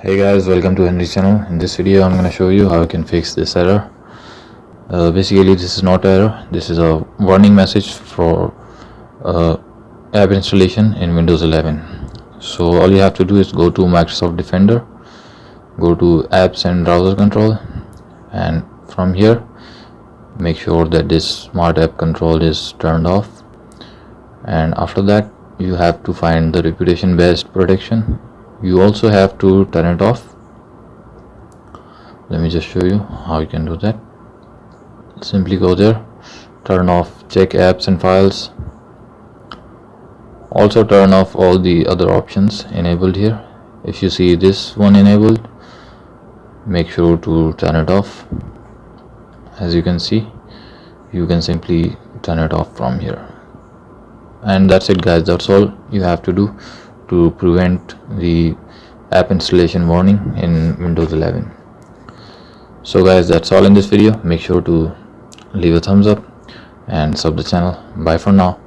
Hey guys, welcome to Henry's channel. In this video I'm going to show you how you can fix this error. Basically this is not error, this is a warning message for app installation in Windows 11. So all you have to do is go to Microsoft Defender, go to apps and browser control, and from here make sure that this smart app control is turned off, and after that you have to find the reputation based protection. You also have to turn it off. Let me just show you how you can do that. Simply go there, turn off check apps and files. Also turn off all the other options enabled here. If you see this one enabled, make sure to turn it off. As you can see, you can simply turn it off from here. And that's it guys, that's all you have to do to prevent the app installation warning in Windows 11. So guys, that's all in this video. Make sure to leave a thumbs up and sub the channel. Bye for now.